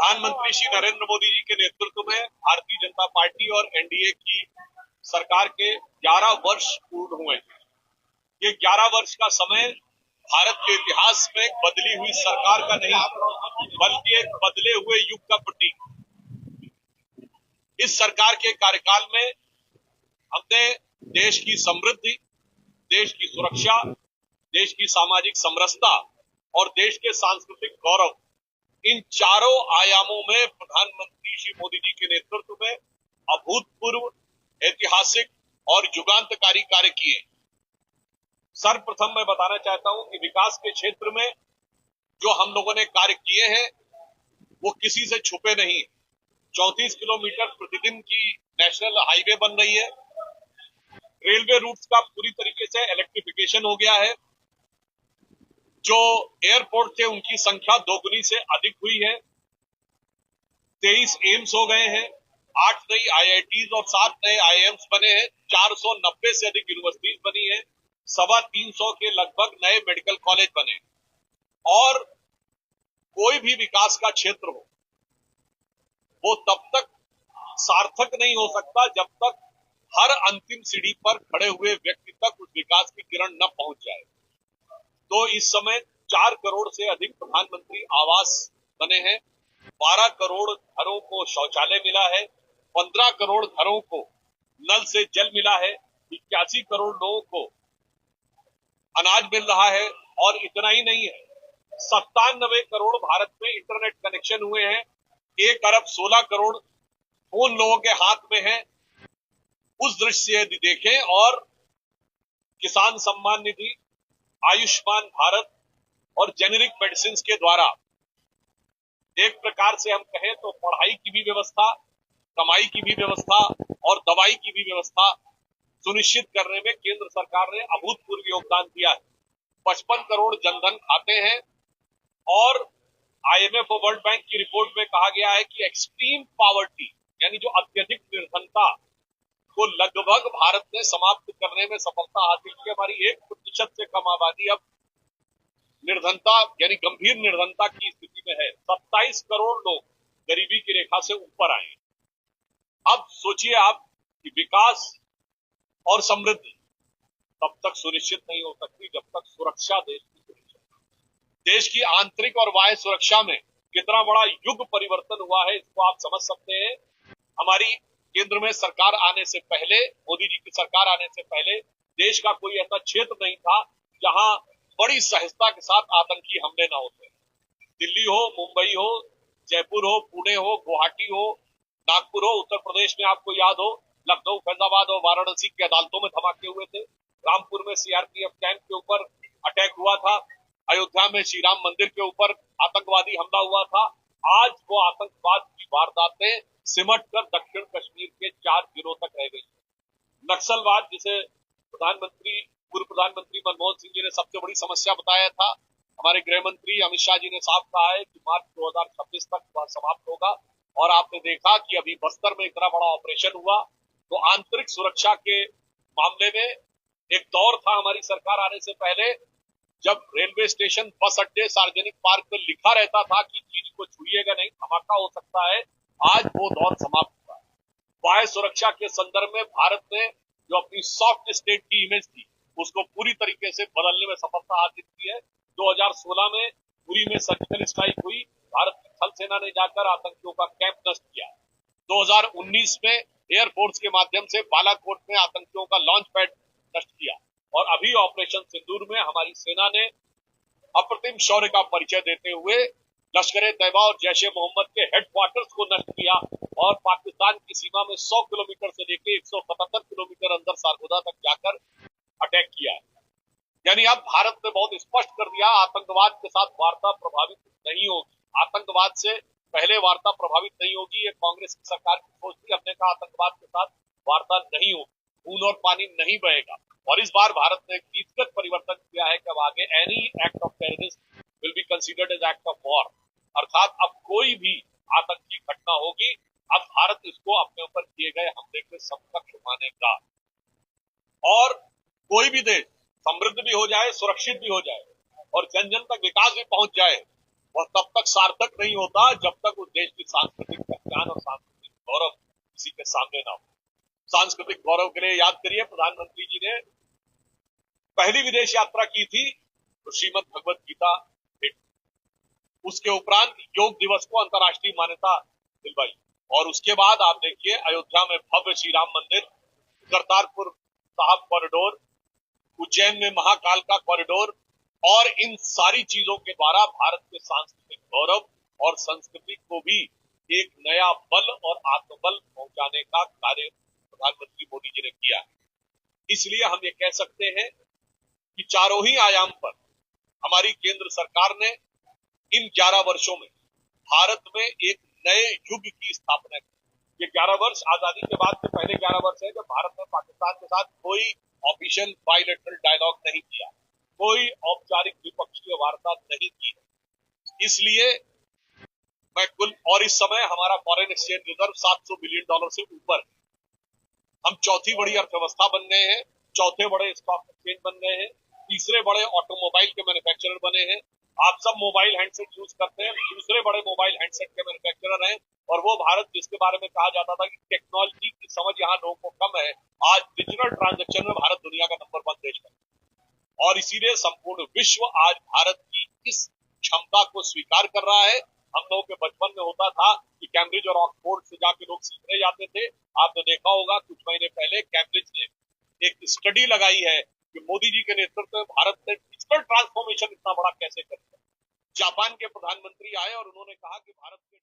प्रधानमंत्री श्री नरेंद्र मोदी जी के नेतृत्व में भारतीय जनता पार्टी और एनडीए की सरकार के 11 वर्ष पूर्ण हुए हैं। ये 11 वर्ष का समय भारत के इतिहास में बदली हुई सरकार का नहीं, बल्कि एक बदले हुए युग का प्रतीक। इस सरकार के कार्यकाल में हमने देश की समृद्धि, देश की सुरक्षा, देश की सामाजिक समरसता और देश के सांस्कृतिक गौरव, इन चारों आयामों में प्रधानमंत्री श्री मोदी जी के नेतृत्व में अभूतपूर्व, ऐतिहासिक और युगांतकारी कार्य किए। सर्वप्रथम मैं बताना चाहता हूं कि विकास के क्षेत्र में जो हम लोगों ने कार्य किए हैं वो किसी से छुपे नहीं। 34 किलोमीटर प्रतिदिन की नेशनल हाईवे बन रही है। रेलवे रूट्स का पूरी तरीके से इलेक्ट्रिफिकेशन हो गया है। जो एयरपोर्ट थे उनकी संख्या दोगुनी से अधिक हुई है। 23 एम्स हो गए हैं, 8 नई आईआईटीज और 7 नए आईआईएम्स बने हैं, 490 से अधिक यूनिवर्सिटीज बनी है, 325 के लगभग नए मेडिकल कॉलेज बने। और कोई भी विकास का क्षेत्र हो वो तब तक सार्थक नहीं हो सकता जब तक हर अंतिम सीढ़ी पर खड़े हुए व्यक्ति तक उस विकास की किरण न पहुंच जाए। तो इस समय 4 करोड़ से अधिक प्रधानमंत्री आवास बने हैं, 12 करोड़ घरों को शौचालय मिला है, 15 करोड़ घरों को नल से जल मिला है, 81 करोड़ लोगों को अनाज मिल रहा है। और इतना ही नहीं है, 97 करोड़ भारत में इंटरनेट कनेक्शन हुए हैं, 1 अरब 16 करोड़ फोन लोगों के हाथ में है। उस दृष्टि से यदि देखें, और किसान सम्मान निधि, आयुष्मान भारत और जेनेरिक मेडिसिन के द्वारा एक प्रकार से हम कहें तो पढ़ाई की भी व्यवस्था, कमाई की भी व्यवस्था और दवाई की भी व्यवस्था सुनिश्चित करने में केंद्र सरकार ने अभूतपूर्व योगदान दिया है। 55 करोड़ जनधन खाते हैं और आईएमएफ और वर्ल्ड बैंक की रिपोर्ट में कहा गया है कि एक्सट्रीम पॉवर्टी यानी जो अत्यधिक निर्धनता को लगभग भारत ने समाप्त करने में सफलता हासिल की। हमारी 1% से कम आबादी अब निर्धनता यानी गंभीर निर्धनता की स्थिति में है। 27 करोड़ लोग गरीबी की रेखा से ऊपर आए। अब सोचिए आप कि विकास और समृद्धि तब तक सुनिश्चित नहीं हो सकती जब तक सुरक्षा देश की सुनिश्चित। देश की आंतरिक और बाह्य सुरक्षा में कितना बड़ा युग परिवर्तन हुआ है इसको आप समझ सकते हैं। हमारी केंद्र में सरकार आने से पहले, मोदी जी की सरकार आने से पहले देश का कोई ऐसा क्षेत्र नहीं था जहां बड़ी सहजता के साथ आतंकी हमले न होते। दिल्ली हो, मुंबई हो, जयपुर हो, पुणे हो, गुवाहाटी हो, नागपुर हो, उत्तर प्रदेश में आपको याद हो लखनऊ, फैजाबाद और वाराणसी की अदालतों में धमाके हुए थे। रामपुर में सीआरपीएफ कैंप के ऊपर अटैक हुआ था। अयोध्या में श्री राम मंदिर के ऊपर आतंकवादी हमला हुआ था। आज वो आतंकवाद की वारदातें सिमट कर दक्षिण कश्मीर के 4 जिलों तक रह गई। नक्सलवाद, जिसे पूर्व प्रधानमंत्री मनमोहन सिंह जी ने सबसे बड़ी समस्या बताया था, हमारे गृह मंत्री अमित शाह जी ने साफ कहा है कि मार्च 2026 तक वह समाप्त होगा। और आपने देखा कि अभी बस्तर में इतना बड़ा ऑपरेशन हुआ। तो आंतरिक सुरक्षा के मामले में एक दौर था हमारी सरकार आने से पहले जब रेलवे स्टेशन, बस अड्डे, सार्वजनिक पार्क पर लिखा रहता था कि चीज को छुइएगा नहीं, धमाका हो सकता है। आज वो दौर समाप्त हुआ। बाह्य सुरक्षा के संदर्भ में भारत ने जो अपनी सॉफ्ट स्टेट की इमेज थी उसको पूरी तरीके से बदलने में सफलता हासिल की है। 2016 में पुरी में सर्जिकल स्ट्राइक हुई, भारत की थल सेना ने जाकर आतंकियों का कैंप नष्ट किया। 2019 में एयरफोर्स के माध्यम से बालाकोट में आतंकियों का लॉन्च पैड नष्ट किया। और अभी ऑपरेशन सिंदूर में हमारी सेना ने अप्रतिम शौर्य का परिचय देते हुए लश्कर-ए-तैयबा और जैश-ए-मोहम्मद के हेडक्वार्टर्स को नष्ट किया और पाकिस्तान की सीमा में 100 किलोमीटर से लेकर 177 किलोमीटर अंदर सारगोदा तक जाकर अटैक किया है। यानी अब भारत ने बहुत स्पष्ट कर दिया, आतंकवाद के साथ वार्ता प्रभावित नहीं होगी। आतंकवाद से पहले वार्ता प्रभावित नहीं होगी, ये कांग्रेस की सरकार की सोच थी। हमने कहा आतंकवाद के साथ वार्ता नहीं होगी, खून और पानी नहीं बहेगा। और इस बार भारत ने नीतिगत परिवर्तन किया है कि अब आगे any act of terrorism will be considered as act of war, अर्थात अब कोई भी आतंकी घटना होगी, अब भारत इसको अपने ऊपर किए गए हमले के समकक्ष मानेगा। और कोई भी देश समृद्ध भी हो जाए, सुरक्षित भी हो जाए और जन जन तक विकास भी पहुंच जाए, वह तब तक सार्थक नहीं होता जब तक उस देश की सांस्कृतिक पहचान और सांस्कृतिक गौरव किसी के सामने ना हो। सांस्कृतिक गौरव के लिए याद करिए, प्रधानमंत्री जी ने पहली विदेश यात्रा की थी तो श्रीमद् भगवत गीता भेंट, उसके उपरांत योग दिवस को अंतर्राष्ट्रीय मान्यता दिलवाई, और उसके बाद आप देखिए अयोध्या में भव्य श्री राम मंदिर, करतारपुर साहिब कॉरिडोर, उज्जैन में महाकाल का कॉरिडोर, और इन सारी चीजों के द्वारा भारत के सांस्कृतिक गौरव और संस्कृति को भी एक नया बल और आत्मबल पहुंचाने का कार्य प्रधानमंत्री मोदी जी ने किया है। इसलिए हम ये कह सकते हैं कि चारों ही आयाम पर हमारी केंद्र सरकार ने इन 11 वर्षों में भारत में एक नए युग की स्थापना की। ये 11 वर्ष आजादी के बाद के पहले 11 वर्ष है जब भारत ने पाकिस्तान के साथ कोई ऑफिशियल बायलैटरल डायलॉग नहीं किया, कोई औपचारिक द्विपक्षीय वार्ता नहीं की। इसलिए मैं और इस समय हमारा फॉरेन एक्सचेंज रिजर्व $700 बिलियन से ऊपर है। हम चौथी बड़ी अर्थव्यवस्था बन गए हैं, चौथे बड़े स्टॉक एक्सचेंज बन गए हैं, तीसरे बड़े ऑटोमोबाइल के मैन्युफैक्चरर बने हैं। आप सब मोबाइल हैंडसेट यूज करते हैं, दूसरे बड़े मोबाइल हैंडसेट के मैन्युफैक्चरर हैं, और वो भारत जिसके बारे में कहा जाता था कि टेक्नोलॉजी की समझ यहाँ लोगों को कम है, आज डिजिटल ट्रांजैक्शन में भारत दुनिया का नंबर 1 देश है। और इसीलिए संपूर्ण विश्व आज भारत की इस क्षमता को स्वीकार कर रहा है। हम लोगों के बचपन में होता था कि कैम्ब्रिज और ऑक्सफोर्ड से जाके लोग सीखने जाते थे। आपने देखा होगा कुछ महीने पहले कैम्ब्रिज ने एक स्टडी लगाई है कि मोदी जी के नेतृत्व में भारत ने डिजिटल ट्रांसफॉर्मेशन इतना बड़ा कैसे कर दिया। जापान के प्रधानमंत्री आए और उन्होंने कहा कि भारत के